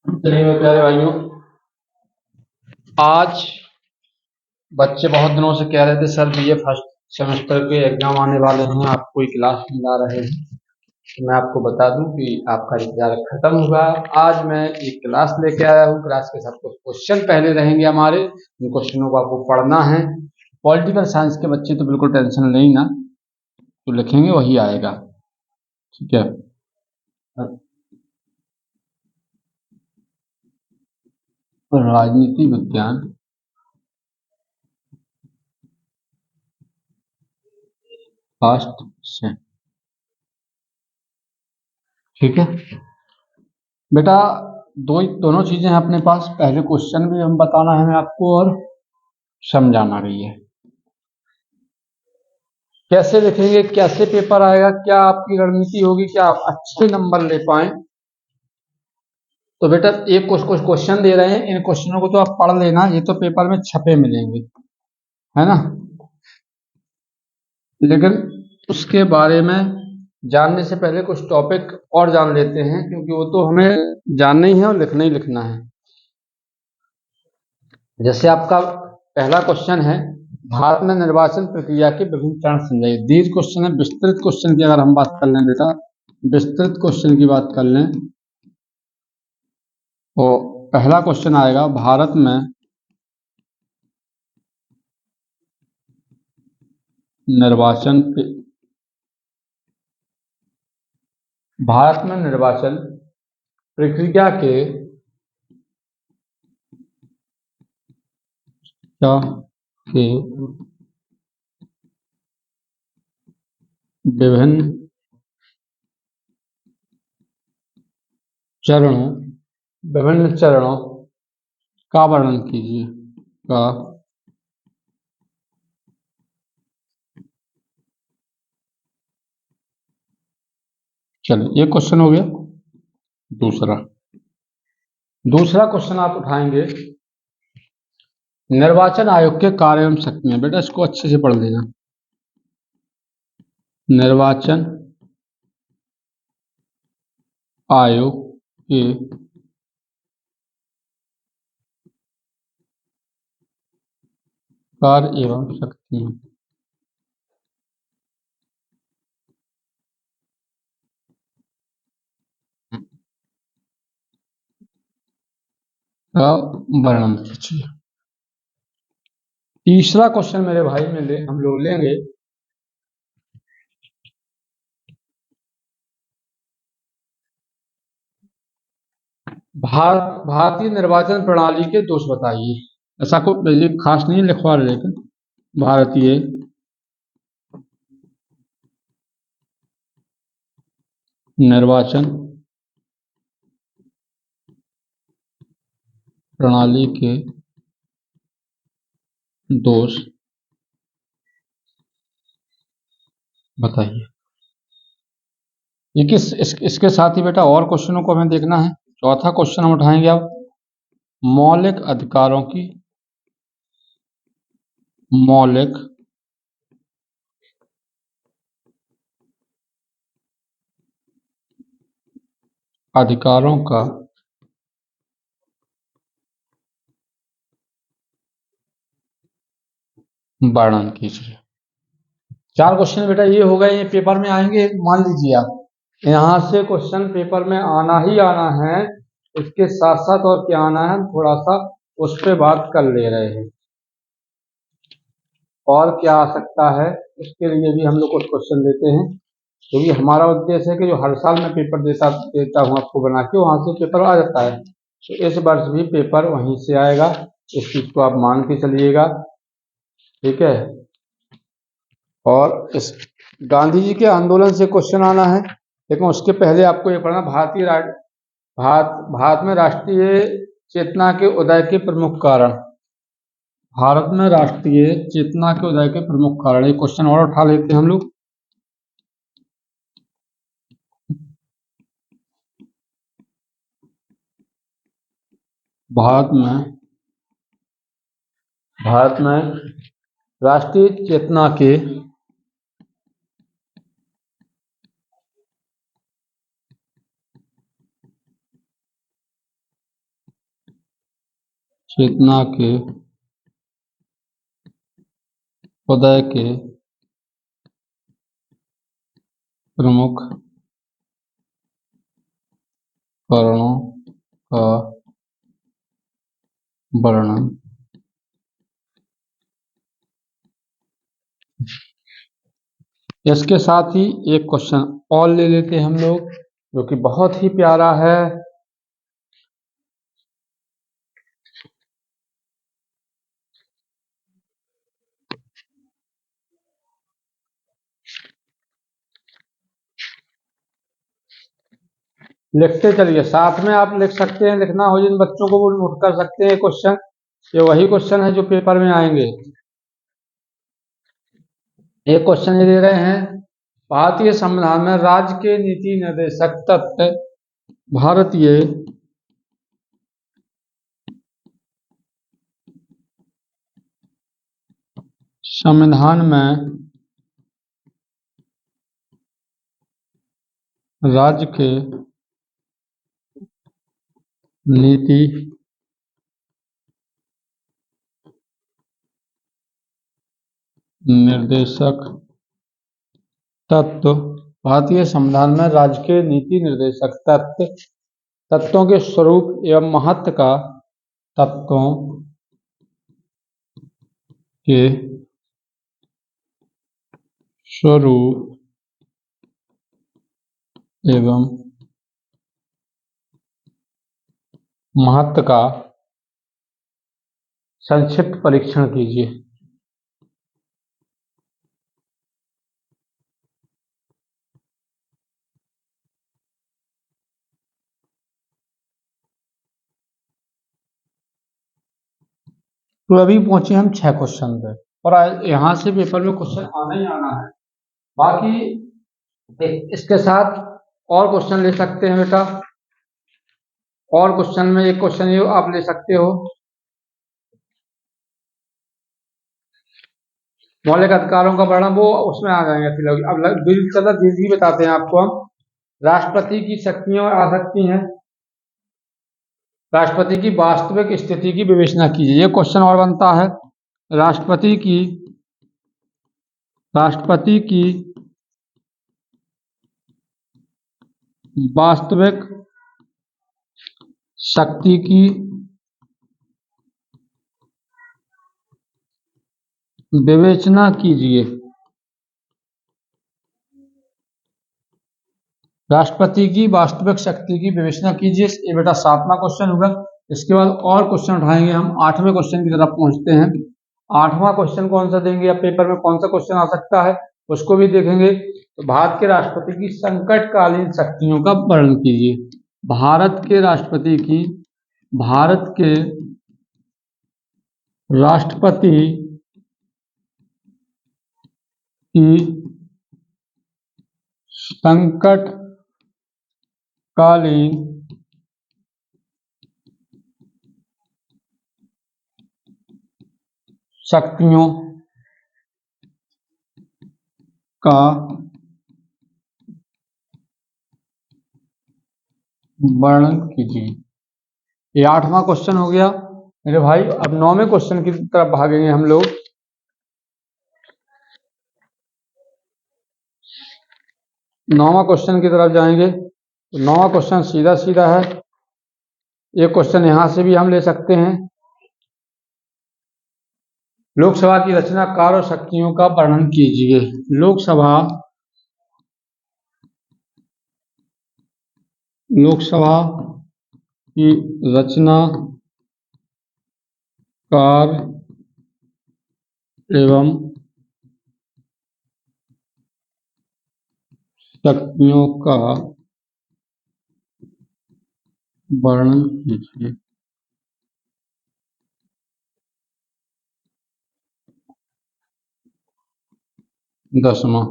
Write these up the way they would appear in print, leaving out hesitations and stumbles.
चलिए मेरे प्यारे भाइयों, आज बच्चे बहुत दिनों से कह रहे थे सर ये फर्स्ट सेमेस्टर के एग्जाम आने वाले हैं, आप कोई क्लास नहीं ला रहे हैं। तो मैं आपको बता दूं कि आपका इंतजार खत्म हुआ। आज मैं एक क्लास लेके आया हूँ। क्लास के साथ कुछ क्वेश्चन पहले रहेंगे हमारे, उन क्वेश्चनों को आपको पढ़ना है। पॉलिटिकल साइंस के बच्चे तो बिल्कुल टेंशन नहीं ना, तो लिखेंगे वही आएगा, ठीक है। राजनीति विज्ञान फर्स्ट से, ठीक है बेटा। दोनों चीजें हैं अपने पास, पहले क्वेश्चन भी हम बताना है आपको और समझाना भी है। कैसे लिखेंगे, कैसे पेपर आएगा, क्या आपकी रणनीति होगी, क्या आप अच्छे नंबर ले पाए। तो बेटा एक कुछ कुछ क्वेश्चन दे रहे हैं, इन क्वेश्चनों को तो आप पढ़ लेना, ये तो पेपर में छपे मिलेंगे, है ना। लेकिन उसके बारे में जानने से पहले कुछ टॉपिक और जान लेते हैं, क्योंकि वो तो हमें जानना ही है और लिखना ही लिखना है। जैसे आपका पहला क्वेश्चन है, भारत में निर्वाचन प्रक्रिया के विभिन्न चरण समझाइए। दीर्घ क्वेश्चन है। विस्तृत क्वेश्चन की अगर हम बात कर लें बेटा, विस्तृत क्वेश्चन की बात कर लें तो पहला क्वेश्चन आएगा, निर्वाचन भारत में निर्वाचन प्रक्रिया के विभिन्न चरणों विभिन्न चरणों का वर्णन कीजिए। का चलिए, ये क्वेश्चन हो गया। दूसरा दूसरा क्वेश्चन आप उठाएंगे, निर्वाचन आयोग के कार्य एवं शक्तियां। बेटा इसको अच्छे से पढ़ लेना। निर्वाचन आयोग के कार्य एवं शक्तियां। का वर्णन कीजिए। तीसरा क्वेश्चन मेरे भाई हम लोग लेंगे, भारतीय निर्वाचन प्रणाली के दोष बताइए। ऐसा कोई खास नहीं लिखवा रहे, लेकिन भारतीय निर्वाचन प्रणाली के दोष बताइए। इसके साथ ही बेटा और क्वेश्चनों को हमें देखना है। चौथा क्वेश्चन हम उठाएंगे अब, मौलिक अधिकारों की मौलिक अधिकारों का वर्णन कीजिए। चार क्वेश्चन बेटा ये हो गए, ये पेपर में आएंगे। मान लीजिए आप यहाँ से क्वेश्चन पेपर में आना ही आना है, इसके साथ साथ और क्या आना है, थोड़ा सा उस पर बात कर ले रहे हैं। और क्या आ सकता है, इसके लिए भी हम लोग कुछ क्वेश्चन लेते हैं, क्योंकि हमारा उद्देश्य है कि जो हर साल मैं पेपर देता हूँ आपको बना के, वहां से पेपर आ जाता है। तो इस वर्ष भी पेपर वहीं से आएगा, इस चीज को आप मान के चलिएगा, ठीक है। और इस गांधी जी के आंदोलन से क्वेश्चन आना है, लेकिन उसके पहले आपको ये पढ़ना, भारत में राष्ट्रीय चेतना के उदय के प्रमुख कारण। भारत में राष्ट्रीय चेतना के उदय के प्रमुख कारण, एक क्वेश्चन और उठा लेते हैं हम लोग। भारत में राष्ट्रीय चेतना के चेतना के उदय के प्रमुख कारणों का वर्णन। इसके साथ ही एक क्वेश्चन और ले लेते हैं हम लोग, जो कि बहुत ही प्यारा है। लिखते चलिए, साथ में आप लिख सकते हैं, लिखना हो जिन बच्चों को वो नोट कर सकते हैं क्वेश्चन। ये वही क्वेश्चन है जो पेपर में आएंगे। एक क्वेश्चन ये दे रहे हैं, भारतीय संविधान में राज्य के नीति निर्देशक तत्व, भारतीय संविधान में राज्य के नीति निर्देशक तत्व, भारतीय संविधान में राज्य के नीति निर्देशक तत्व, तत्वों के स्वरूप एवं महत्व का, तत्वों के स्वरूप एवं महत्व का संक्षिप्त परीक्षण कीजिए। तो अभी पहुंचे हम 6 क्वेश्चन पे, और यहाँ से पेपर में क्वेश्चन आना ही आना है। बाकी इसके साथ और क्वेश्चन ले सकते हैं बेटा, और क्वेश्चन में एक क्वेश्चन ये आप ले सकते हो, मौलिक अधिकारों का वर्णन, वो उसमें आ जाएंगे फिलहाल। अब चलो जल्दी बताते हैं आपको हम। राष्ट्रपति की शक्तियां आ सकती हैं, राष्ट्रपति की वास्तविक स्थिति की विवेचना कीजिए, ये क्वेश्चन और बनता है। राष्ट्रपति की वास्तविक शक्ति की विवेचना कीजिए। राष्ट्रपति की वास्तविक शक्ति की विवेचना कीजिए, ये बेटा 7वां क्वेश्चन होगा। इसके बाद और क्वेश्चन उठाएंगे हम, 8वें क्वेश्चन की तरफ पहुंचते हैं। 8वां क्वेश्चन कौन सा देंगे, या पेपर में कौन सा क्वेश्चन आ सकता है उसको भी देखेंगे। तो भारत के राष्ट्रपति की संकटकालीन शक्तियों का वर्णन कीजिए। भारत के राष्ट्रपति की संकटकालीन शक्तियों का वर्णन कीजिए। ये 8वां क्वेश्चन हो गया मेरे भाई। अब 9वें क्वेश्चन की तरफ भागेंगे हम लोग। 9वां क्वेश्चन की तरफ जाएंगे। तो 9वां क्वेश्चन सीधा सीधा है, एक क्वेश्चन यहां से भी हम ले सकते हैं। लोकसभा की रचना, कार्य और शक्तियों का वर्णन कीजिए। लोकसभा की रचना, कार्य एवं शक्तियों का वर्णन कीजिए। दसवां,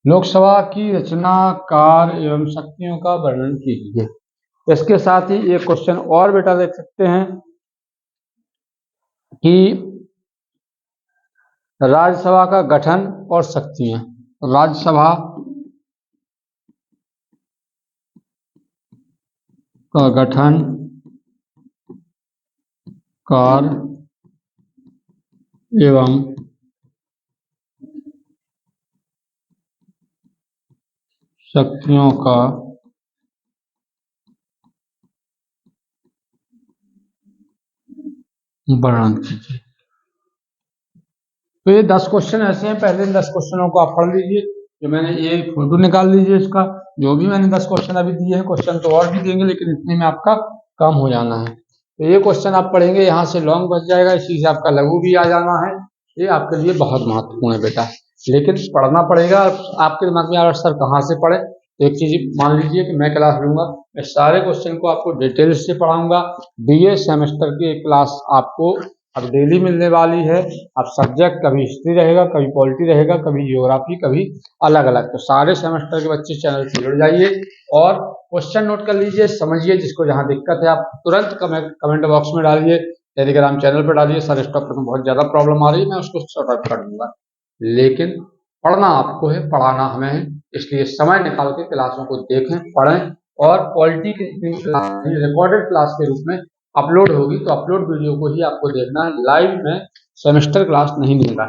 लोकसभा की रचना, कार्य एवं शक्तियों का वर्णन कीजिए। इसके साथ ही एक क्वेश्चन और बेटा देख सकते हैं कि राज्यसभा का गठन और शक्तियां। राज्यसभा का गठन कार्य एवं शक्तियों का वर्णन कीजिए। तो ये 10 क्वेश्चन ऐसे हैं, पहले इन 10 क्वेश्चनों को आप पढ़ लीजिए। जो मैंने ये फोटो निकाल लीजिए इसका, जो भी मैंने 10 क्वेश्चन अभी दिए हैं, क्वेश्चन तो और भी देंगे लेकिन इतने में आपका काम हो जाना है। तो ये क्वेश्चन आप पढ़ेंगे, यहाँ से लॉन्ग बच जाएगा, इसी से आपका लघु भी आ जाना है। ये आपके लिए बहुत महत्वपूर्ण है बेटा, लेकिन पढ़ना पड़ेगा। आपके दिमाग में यार सर कहाँ से पढ़े, तो एक चीज मान लीजिए कि मैं क्लास लूंगा, मैं सारे क्वेश्चन को आपको डिटेल्स से पढ़ाऊंगा। बीए सेमेस्टर की एक क्लास आपको अब डेली मिलने वाली है। अब सब्जेक्ट कभी हिस्ट्री रहेगा, कभी पॉलिटी रहेगा, कभी ज्योग्राफी, कभी अलग अलग। तो सारे सेमेस्टर के बच्चे चैनल से जुड़ जाइए और क्वेश्चन नोट कर लीजिए, समझिए। जिसको जहां दिक्कत है आप तुरंत कमेंट बॉक्स में डालिए, टेलीग्राम चैनल पर डालिए, सर इस टॉपिक में बहुत ज्यादा प्रॉब्लम आ रही है, मैं उसको सॉर्ट आउट कर दूंगा। लेकिन पढ़ना आपको है, पढ़ाना हमें है, इसलिए समय निकाल के क्लासों को देखें, पढ़ें। और पॉलिटी की रिकॉर्डेड क्लास के रूप में अपलोड होगी, तो अपलोड वीडियो को ही आपको देखना है। लाइव में सेमेस्टर क्लास नहीं मिलेगा,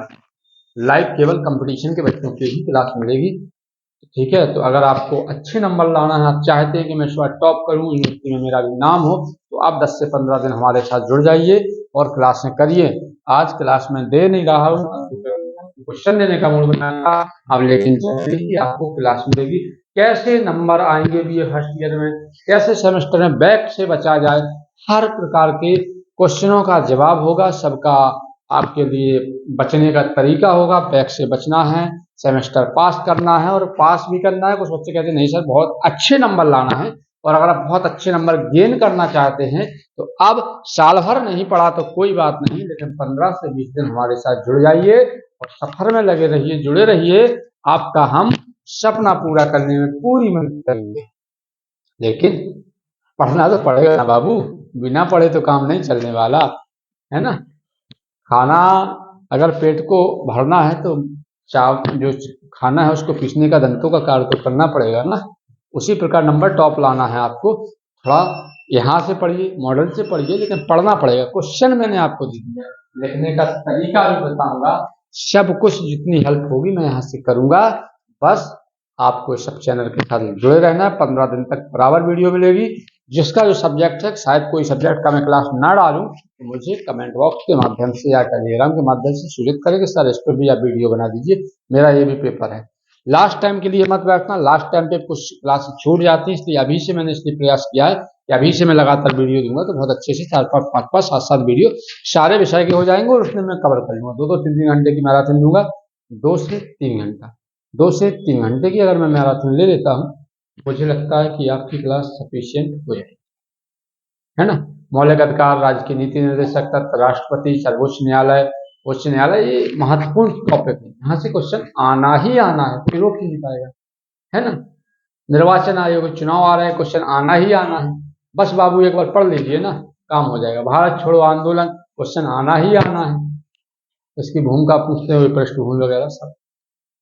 लाइव केवल कंपटीशन के बच्चों की ही क्लास मिलेगी। ठीक है, तो अगर आपको अच्छे नंबर लाना है, आप चाहते हैं कि मैं इस बार टॉप करूं, यूनिवर्सिटी में मेरा भी नाम हो, तो आप 10 से 15 दिन हमारे साथ जुड़ जाइए और क्लासें करिए। आज क्लास में दे नहीं रहा हूँ, क्वेश्चन देने का मूड बनाया अब, लेकिन आपको क्लास मिलेगी। कैसे नंबर आएंगे बीए फर्स्ट ईयर में, कैसे सेमेस्टर में बैक से बचा जाए, हर प्रकार के क्वेश्चनों का जवाब होगा। सबका आपके लिए बचने का तरीका होगा। बैक से बचना है, सेमेस्टर पास करना है, और पास भी करना है। कुछ बच्चे कहते हैं नहीं सर बहुत अच्छे नंबर लाना है, और अगर आप बहुत अच्छे नंबर गेन करना चाहते हैं तो अब साल भर नहीं पढ़ा तो कोई बात नहीं, लेकिन 15 से 20 दिन हमारे साथ जुड़ जाइए और सफर में लगे रहिए, जुड़े रहिए। आपका हम सपना पूरा करने में पूरी मदद करेंगे। लेकिन पढ़ना तो पड़ेगा ना बाबू, बिना पढ़े तो काम नहीं चलने वाला है ना। खाना अगर पेट को भरना है तो जो खाना है उसको पीसने का दंतों का कार्य तो करना पड़ेगा ना। उसी प्रकार नंबर टॉप लाना है आपको, थोड़ा यहाँ से पढ़िए, मॉडल से पढ़िए, लेकिन पढ़ना पड़ेगा। क्वेश्चन मैंने आपको दे दिया, लिखने का तरीका भी बताऊंगा, सब कुछ जितनी हेल्प होगी मैं यहाँ से करूंगा। बस आपको सब चैनल के साथ जुड़े रहना है। 15 दिन तक बराबर वीडियो मिलेगी। जिसका जो सब्जेक्ट है, शायद कोई सब्जेक्ट का मैं क्लास ना डालूं, तो मुझे कमेंट बॉक्स के माध्यम से या टेलीग्राम के माध्यम से सूचित करें कि सर इस पर भी आप वीडियो बना दीजिए, मेरा ये भी पेपर है। लास्ट टाइम के लिए मत बैठना, लास्ट टाइम पे कुछ क्लास छूट जाती है, इसलिए अभी से मैंने इसलिए प्रयास किया है कि अभी से मैं लगातार वीडियो दूंगा, तो बहुत अच्छे से 4-5, 5-5, 7-7 वीडियो सारे विषय के हो जाएंगे और उसमें मैं कवर कर लूंगा। 2-2, 3-3 घंटे की मैराथन दूंगा, 2 से 3 घंटा, 2 से 3 घंटे की अगर मैं मैराथन ले लेता हूँ, मुझे लगता है कि आपकी क्लास सफिशियंट हो जाएगी, है ना। मौलिक अधिकार, राज्य की नीति निर्देशक तत्व, राष्ट्रपति, सर्वोच्च न्यायालय, उच्च न्यायालय, ये महत्वपूर्ण टॉपिक है। यहाँ से क्वेश्चन आना ही आना है, कोई रोक ही नहीं पाएगा, है ना। निर्वाचन आयोग चुनाव आ रहे हैं, क्वेश्चन आना ही आना है। बस बाबू एक बार पढ़ लीजिए ना, काम हो जाएगा। भारत छोड़ो आंदोलन, क्वेश्चन आना ही आना है, इसकी भूमिका पूछते हुए पृष्ठभूमि वगैरह सब।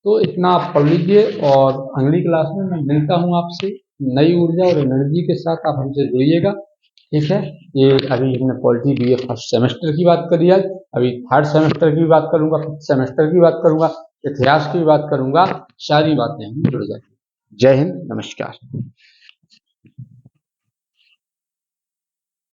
तो इतना आप पढ़ लीजिए और अगली क्लास में मैं मिलता हूँ आपसे नई ऊर्जा और एनर्जी के साथ। आप हमसे जुड़िएगा, ठीक है। ये अभी हमने पॉलिटी बीए फर्स्ट सेमेस्टर की बात करी है, अभी थर्ड सेमेस्टर की भी बात करूंगा, फिफ्थ सेमेस्टर की बात करूंगा, इतिहास की भी बात करूंगा। सारी बातें हम जुड़ जाएंगी। जय हिंद, नमस्कार।